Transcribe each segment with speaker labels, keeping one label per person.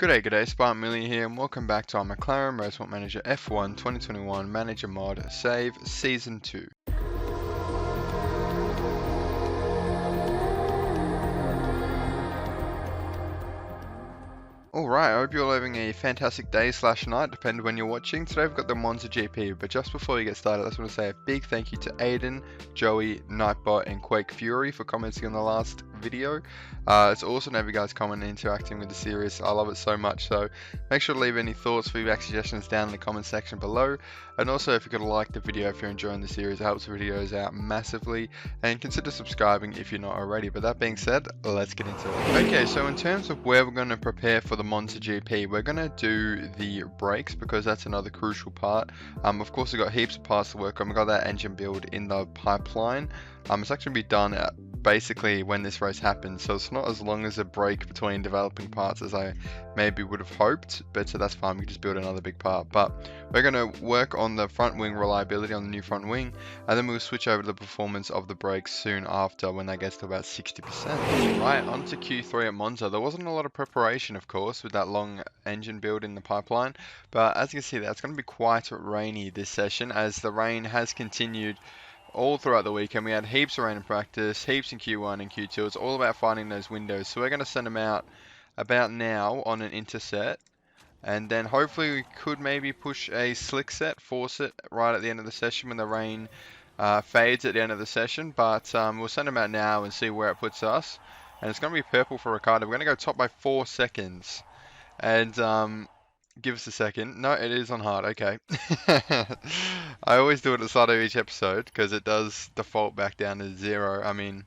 Speaker 1: G'day, Spartan Millie here, and welcome back to our McLaren Motorsport Manager F1 2021 Manager Mod Save Season 2. Alright, I hope you're all having a fantastic day / night, depending when you're watching. Today we've got the Monza GP, but just before we get started, I just want to say a big thank you to Aiden, Joey, Nightbot, and Quake Fury for commenting on the last video. It's awesome to have you guys comment and interacting with the series. I love it so much, so make sure to leave any thoughts, feedback, suggestions down in the comment section below. And also, if you could like the video if you're enjoying the series, it helps the videos out massively. And consider subscribing if you're not already. But that being said, let's get into it. Okay, so in terms of where we're going to prepare for the Monza GP, we're going to do the brakes because that's another crucial part. Of course, we've got heaps of parts to work on. We've got that engine build in the pipeline. It's actually going to be done basically when this race happens, so it's not as long as a break between developing parts as I maybe would have hoped, but so that's fine, we can just build another big part. But we're going to work on the front wing reliability on the new front wing, and then we'll switch over to the performance of the brakes soon after when that gets to about 60%. Right, on to Q3 at Monza. There wasn't a lot of preparation, of course, with that long engine build in the pipeline, but as you can see there, it's going to be quite rainy this session as the rain has continued all throughout the weekend. We had heaps of rain in practice, heaps in Q1 and Q2. It's all about finding those windows. So we're going to send them out about now on an interset. And then hopefully we could maybe push a slick set, force it right at the end of the session when the rain fades at the end of the session. But we'll send them out now and see where it puts us. And it's going to be purple for Ricardo. We're going to go top by 4 seconds. And give us a second. No, it is on hard. Okay. I always do it at the start of each episode because it does default back down to 0. I mean,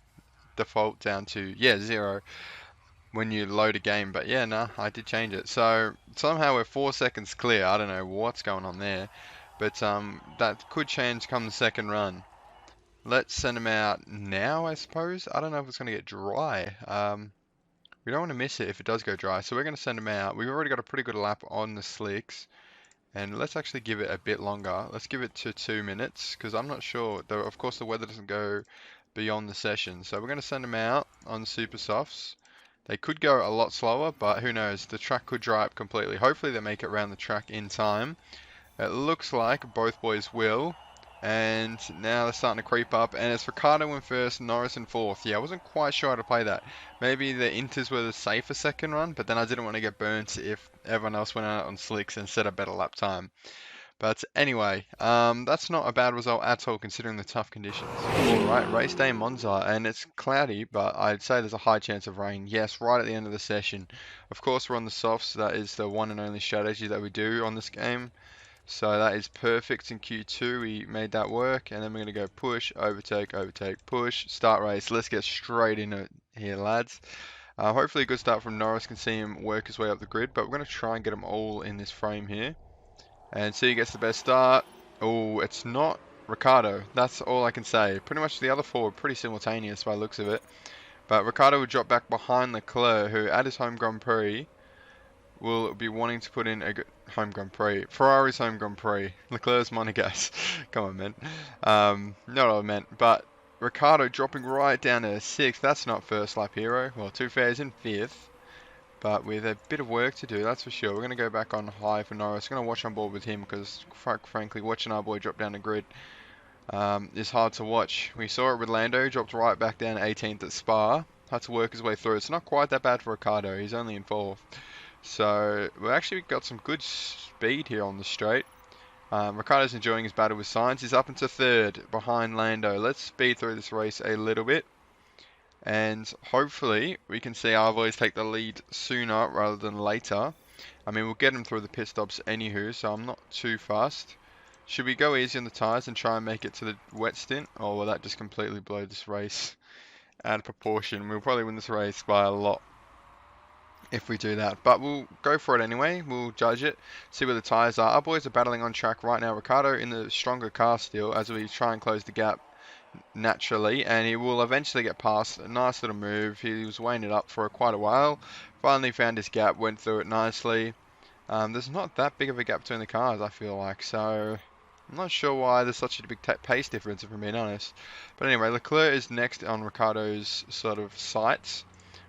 Speaker 1: default down to, 0 when you load a game. But yeah, no, I did change it. So somehow we're 4 seconds clear. I don't know what's going on there. But that could change come the second run. Let's send them out now, I suppose. I don't know if it's going to get dry. We don't want to miss it if it does go dry, so we're going to send them out. We've already got a pretty good lap on the slicks, and let's actually give it a bit longer. Let's give it to 2 minutes, because I'm not sure. Though, of course, the weather doesn't go beyond the session, so we're going to send them out on super softs. They could go a lot slower, but who knows? The track could dry up completely. Hopefully they make it around the track in time. It looks like both boys will. And now they're starting to creep up, and it's Ricardo in first, Norris in fourth. Yeah, I wasn't quite sure how to play that. Maybe the Inters were the safer second run, but then I didn't want to get burnt if everyone else went out on slicks and set a better lap time. But anyway, that's not a bad result at all considering the tough conditions. Alright, race day in Monza, and it's cloudy, but I'd say there's a high chance of rain. Yes, right at the end of the session. Of course, we're on the softs. That is the one and only strategy that we do on this game. So that is perfect in Q2, we made that work, and then we're going to go push, overtake, overtake, push, start race. Let's get straight into it here, lads. Hopefully a good start from Norris, can see him work his way up the grid, but we're going to try and get them all in this frame here. And see who gets the best start. Oh, it's not Ricardo, that's all I can say. Pretty much the other four were pretty simultaneous by the looks of it. But Ricardo will drop back behind Leclerc, who at his home Grand Prix will be wanting to put in a good home Grand Prix. Ferrari's home Grand Prix. Leclerc's Monegas. Come on, man. Not what I meant. But Ricardo dropping right down to 6th. That's not first lap hero. Well, to be fair, he's in 5th. But with a bit of work to do, that's for sure. We're going to go back on high for Norris. We're going to watch on board with him because, frankly, watching our boy drop down the grid is hard to watch. We saw it with Lando. Dropped right back down 18th at Spa. Had to work his way through. It's not quite that bad for Ricardo. He's only in 4th. So we've actually got some good speed here on the straight. Ricardo's enjoying his battle with Sainz. He's up into 3rd behind Lando. Let's speed through this race a little bit. And hopefully we can see our boys take the lead sooner rather than later. I mean, we'll get them through the pit stops anywho, so I'm not too fast. Should we go easy on the tyres and try and make it to the wet stint? Or will that just completely blow this race out of proportion? We'll probably win this race by a lot if we do that, but we'll go for it anyway. We'll judge it, see where the tyres are. Our boys are battling on track right now. Ricardo in the stronger car still as we try and close the gap naturally, and he will eventually get past. A nice little move. He was weighing it up for quite a while. Finally found his gap, went through it nicely. There's not that big of a gap between the cars, I feel like, so I'm not sure why there's such a big pace difference, if I'm being honest. But anyway, Leclerc is next on Ricardo's sort of sights.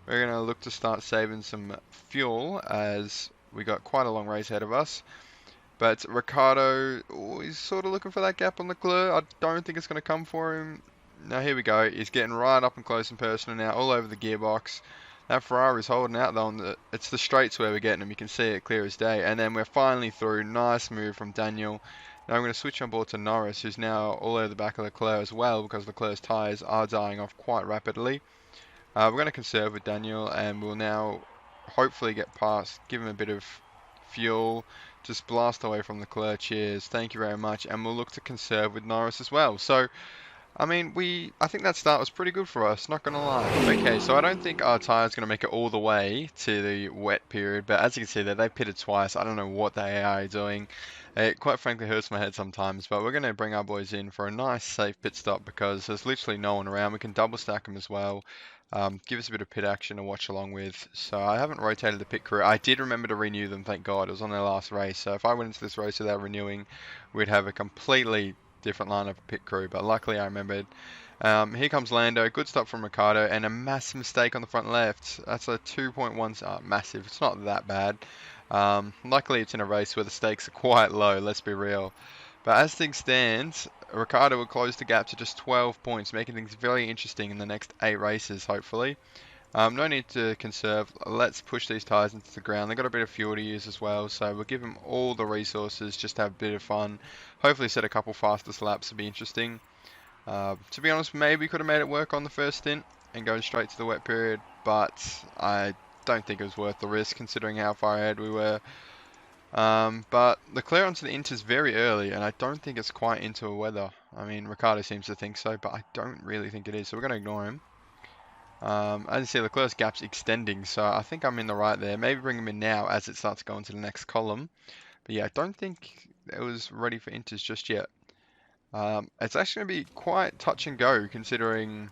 Speaker 1: We're going to look to start saving some fuel as we got quite a long race ahead of us. But Ricciardo, oh, he's sort of looking for that gap on Leclerc. I don't think it's going to come for him. Now here we go. He's getting right up and close and personal now, all over the gearbox. That Ferrari's holding out though. It's the straights where we're getting him. You can see it clear as day. And then we're finally through. Nice move from Daniel. Now I'm going to switch on board to Norris, who's now all over the back of Leclerc as well, because Leclerc's tyres are dying off quite rapidly. We're going to conserve with Daniel, and we'll now hopefully get past, give him a bit of fuel, just blast away from Leclerc. Cheers, thank you very much, and we'll look to conserve with Norris as well. So, I mean, I think that start was pretty good for us, not going to lie. Okay, so I don't think our tyre's going to make it all the way to the wet period, but as you can see there, they pitted twice. I don't know what they are doing. It quite frankly hurts my head sometimes, but we're going to bring our boys in for a nice safe pit stop because there's literally no one around. We can double stack them as well. Give us a bit of pit action to watch along with. So I haven't rotated the pit crew. I did remember to renew them, thank God. It was on their last race. So if I went into this race without renewing, we'd have a completely different lineup of pit crew. But luckily I remembered. Here comes Lando. Good stop from Ricciardo. And a massive mistake on the front left. That's a 2.1. Massive. It's not that bad. Luckily it's in a race where the stakes are quite low. Let's be real. But as things stand, Ricciardo will close the gap to just 12 points, making things very interesting in the next 8 races, hopefully. No need to conserve. Let's push these tyres into the ground. They've got a bit of fuel to use as well, so we'll give them all the resources, just have a bit of fun. Hopefully set a couple fastest laps to be interesting. To be honest, maybe could have made it work on the first stint and go straight to the wet period, but I don't think it was worth the risk considering how far ahead we were. But the clear onto the Inter's very early, and I don't think it's quite into a weather. I mean, Ricciardo seems to think so, but I don't really think it is, so we're going to ignore him. As you see, Leclerc's gap's extending, so I think I'm in the right there. Maybe bring him in now as it starts going to the next column. But yeah, I don't think it was ready for Inters just yet. It's actually going to be quite touch and go, considering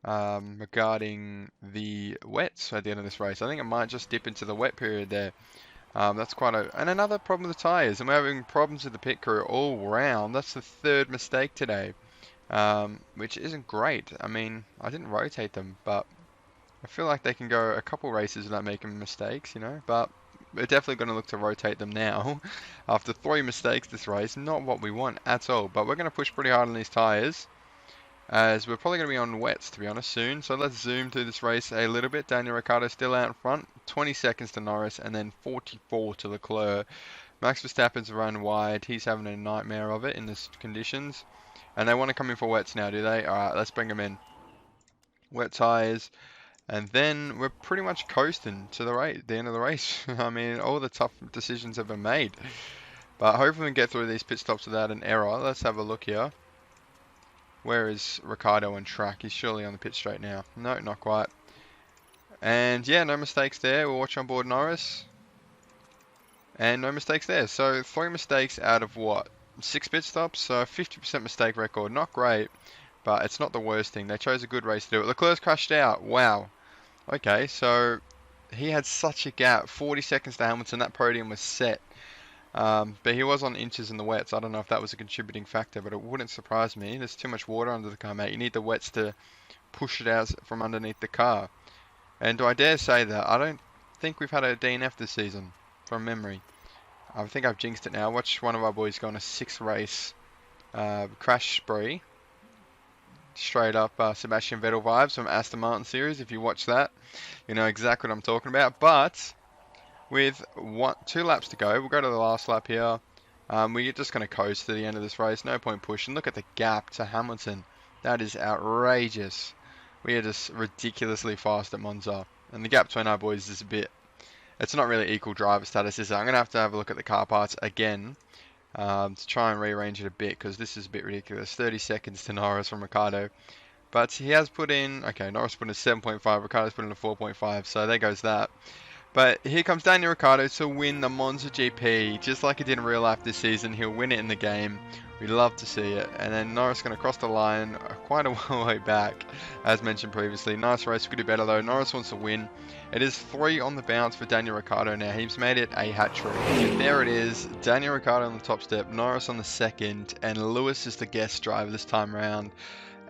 Speaker 1: regarding the wets at the end of this race. I think it might just dip into the wet period there. That's quite and another problem with the tyres, and we're having problems with the pit crew all round. That's the third mistake today, which isn't great. I mean, I didn't rotate them, but I feel like they can go a couple races without making mistakes, you know, but we're definitely going to look to rotate them now. After 3 mistakes this race, not what we want at all, but we're going to push pretty hard on these tyres, as we're probably going to be on wets, to be honest, soon. So let's zoom through this race a little bit. Daniel Ricciardo still out in front. 20 seconds to Norris, and then 44 to Leclerc. Max Verstappen's run wide. He's having a nightmare of it in these conditions. And they want to come in for wets now, do they? Alright, let's bring them in. Wet tyres. And then we're pretty much coasting to the end of the race. I mean, all the tough decisions have been made. But hopefully we can get through these pit stops without an error. Let's have a look here. Where is Ricciardo on track? He's surely on the pit straight now. No, not quite. And yeah, no mistakes there. We'll watch on board Norris. And no mistakes there. So 3 mistakes out of what? 6 pit stops? So 50% mistake record. Not great, but it's not the worst thing. They chose a good race to do it. Leclerc's crashed out. Wow. Okay, so he had such a gap. 40 seconds to Hamilton. That podium was set. But he was on inches in the wets. I don't know if that was a contributing factor, but it wouldn't surprise me. There's too much water under the car, mate. You need the wets to push it out from underneath the car. And do I dare say that? I don't think we've had a DNF this season, from memory. I think I've jinxed it now. Watch one of our boys go on a 6-race crash spree. Straight up Sebastian Vettel vibes from Aston Martin series. If you watch that, you know exactly what I'm talking about. But with 2 laps to go, we'll go to the last lap here. We're just going to coast to the end of this race. No point pushing. Look at the gap to Hamilton. That is outrageous. We are just ridiculously fast at Monza. And the gap between our boys is a bit... It's not really equal driver status, is it? I'm going to have a look at the car parts again. To try and rearrange it a bit, because this is a bit ridiculous. 30 seconds to Norris from Ricciardo. But he has put in... Okay, Norris put in a 7.5. Ricciardo's put in a 4.5. So there goes that. But here comes Daniel Ricciardo to win the Monza GP. Just like he did in real life this season, he'll win it in the game. We love to see it. And then Norris going to cross the line quite a way back, as mentioned previously. Nice race, could do better though. Norris wants to win. It is 3 on the bounce for Daniel Ricciardo now. He's made it a hat-trick. And there it is. Daniel Ricciardo on the top step, Norris on the second, and Lewis is the guest driver this time round.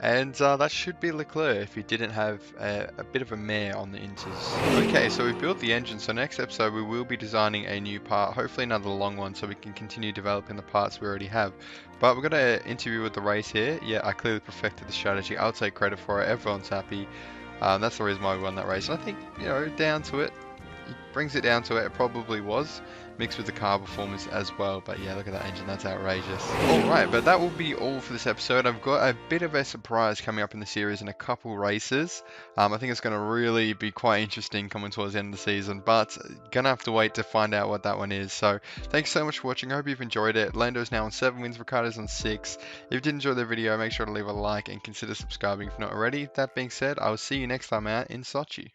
Speaker 1: And that should be Leclerc if he didn't have a bit of a mare on the Inters. Okay, so we've built the engine, so next episode we will be designing a new part, hopefully another long one, so we can continue developing the parts we already have. But we're going to interview with the race here. Yeah, I clearly perfected the strategy. I'll take credit for it. Everyone's happy. That's the reason why we won that race. And I think, you know, down to it, he brings it down to it. It probably was mixed with the car performance as well. But yeah, look at that engine. That's outrageous. Alright, but that will be all for this episode. I've got a bit of a surprise coming up in the series in a couple races. I think it's going to really be quite interesting coming towards the end of the season. But going to have to wait to find out what that one is. So thanks so much for watching. I hope you've enjoyed it. Lando's now on 7 wins. Ricardo's on 6. If you did enjoy the video, make sure to leave a like and consider subscribing if not already. That being said, I will see you next time out in Sochi.